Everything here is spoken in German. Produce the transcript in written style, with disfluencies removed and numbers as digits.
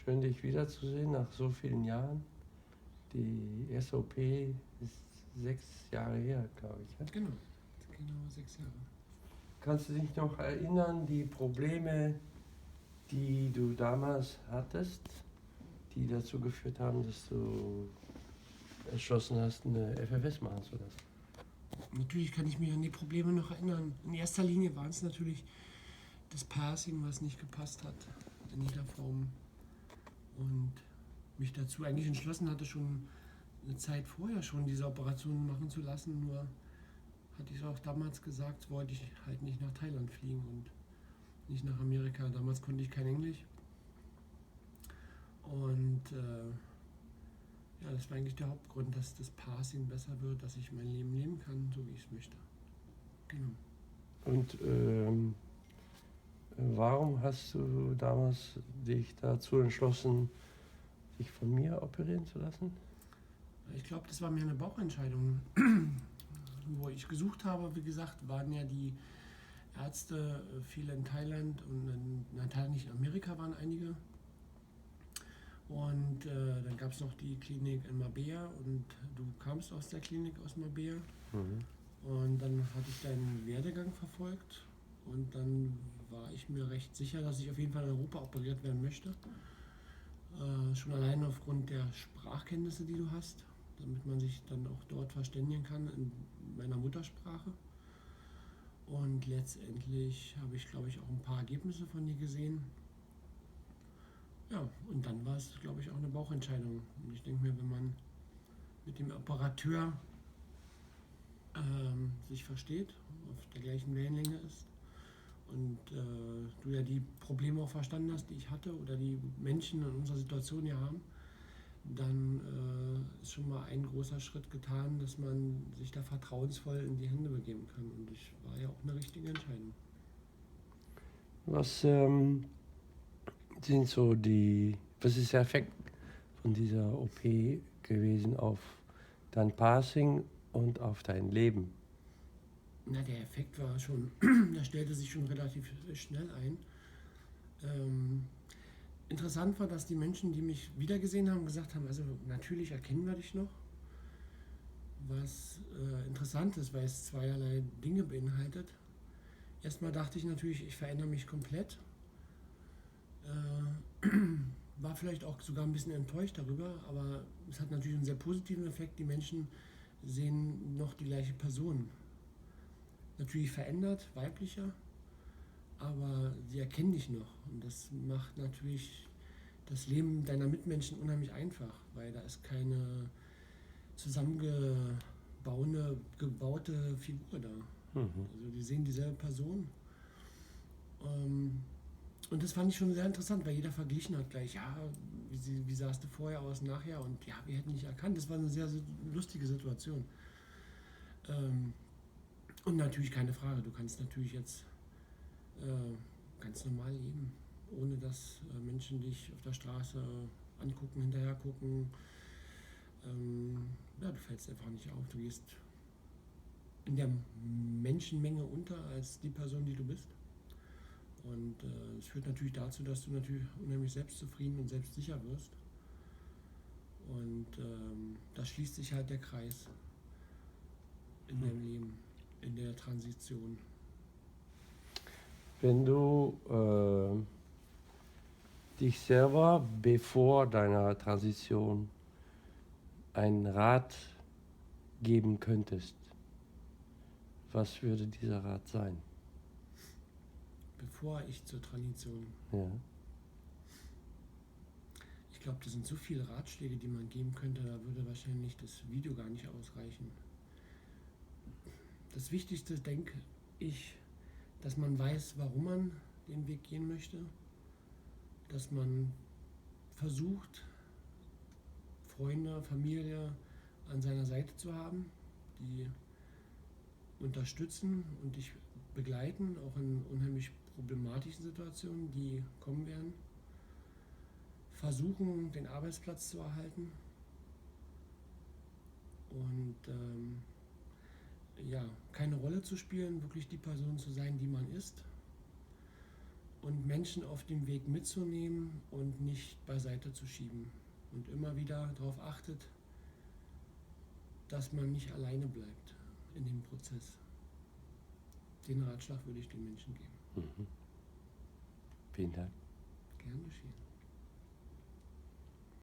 Schön, dich wiederzusehen nach so vielen Jahren. Die erste OP ist 6 Jahre her, glaube ich. Ja? Genau 6 Jahre. Kannst du dich noch erinnern, die Probleme, die du damals hattest, die dazu geführt haben, dass du entschlossen hast, eine FFS machen zu lassen? Natürlich kann ich mich an die Probleme noch erinnern. In erster Linie war es natürlich das Passing, was nicht gepasst hat in jeder Form. Und mich dazu eigentlich entschlossen hatte, schon eine Zeit vorher schon diese Operation machen zu lassen. Nur hatte ich auch damals gesagt, wollte ich halt nicht nach Thailand fliegen und nicht nach Amerika. Damals konnte ich kein Englisch. Und ja, das war eigentlich der Hauptgrund, dass das Passing besser wird, dass ich mein Leben leben kann, so wie ich es möchte. Genau. Und warum hast du damals dich dazu entschlossen, dich von mir operieren zu lassen? Ich glaube, das war mir eine Bauchentscheidung. Wo ich gesucht habe, wie gesagt, waren ja die Ärzte viele in Thailand und in Thailand, nicht in Amerika waren einige. Und dann gab es noch die Klinik in Mabea und du kamst aus der Klinik aus Mabea. Und dann hatte ich deinen Werdegang verfolgt und dann war ich mir recht sicher, dass ich auf jeden Fall in Europa operiert werden möchte. Schon alleine aufgrund der Sprachkenntnisse, die du hast, damit man sich dann auch dort verständigen kann in meiner Muttersprache. Und letztendlich habe ich, glaube ich, auch ein paar Ergebnisse von dir gesehen. Ja, und dann war es, glaube ich, auch eine Bauchentscheidung. Und ich denke mir, wenn man mit dem Operateur sich versteht, auf der gleichen Wellenlänge ist und du ja die Probleme auch verstanden hast, die ich hatte oder die Menschen in unserer Situation ja haben, dann ist schon mal ein großer Schritt getan, dass man sich da vertrauensvoll in die Hände begeben kann. Und ich war ja auch eine richtige Entscheidung. Was was ist der Effekt von dieser OP gewesen auf dein Passing und auf dein Leben? Na, der Effekt war schon, der stellte sich schon relativ schnell ein. Interessant war, dass die Menschen, die mich wiedergesehen haben, gesagt haben, also natürlich erkennen wir dich noch. Was interessant ist, weil es zweierlei Dinge beinhaltet. Erstmal dachte ich natürlich, ich verändere mich komplett. War vielleicht auch sogar ein bisschen enttäuscht darüber, aber es hat natürlich einen sehr positiven Effekt. Die Menschen sehen noch die gleiche Person. Natürlich verändert, weiblicher, aber sie erkennen dich noch. Und das macht natürlich das Leben deiner Mitmenschen unheimlich einfach, weil da ist keine gebaute Figur da. Also die sehen dieselbe Person. Und das fand ich schon sehr interessant, weil jeder verglichen hat gleich, ja, wie sahst du vorher aus, nachher und ja, wir hätten nicht erkannt. Das war eine sehr, sehr lustige Situation. Und natürlich keine Frage, du kannst natürlich jetzt ganz normal leben, ohne dass Menschen dich auf der Straße angucken, hinterher gucken. Ja, du fällst einfach nicht auf, du gehst in der Menschenmenge unter als die Person, die du bist. Und es führt natürlich dazu, dass du natürlich unheimlich selbstzufrieden und selbstsicher wirst. Und da schließt sich halt der Kreis in deinem Leben, in der Transition. Wenn du dich selber bevor deiner Transition einen Rat geben könntest, was würde dieser Rat sein? Bevor ich zur Transition. Ja. Ich glaube, das sind so viele Ratschläge, die man geben könnte, da würde wahrscheinlich das Video gar nicht ausreichen. Das Wichtigste, denke ich, dass man weiß, warum man den Weg gehen möchte, dass man versucht, Freunde, Familie an seiner Seite zu haben, die unterstützen und dich begleiten, auch in unheimlich problematischen Situationen, die kommen werden. Versuchen, den Arbeitsplatz zu erhalten und ja, keine Rolle zu spielen, wirklich die Person zu sein, die man ist. und Menschen auf dem Weg mitzunehmen und nicht beiseite zu schieben. Und immer wieder darauf achtet, dass man nicht alleine bleibt in dem Prozess. Den Ratschlag würde ich den Menschen geben. Vielen Dank. Gern geschehen.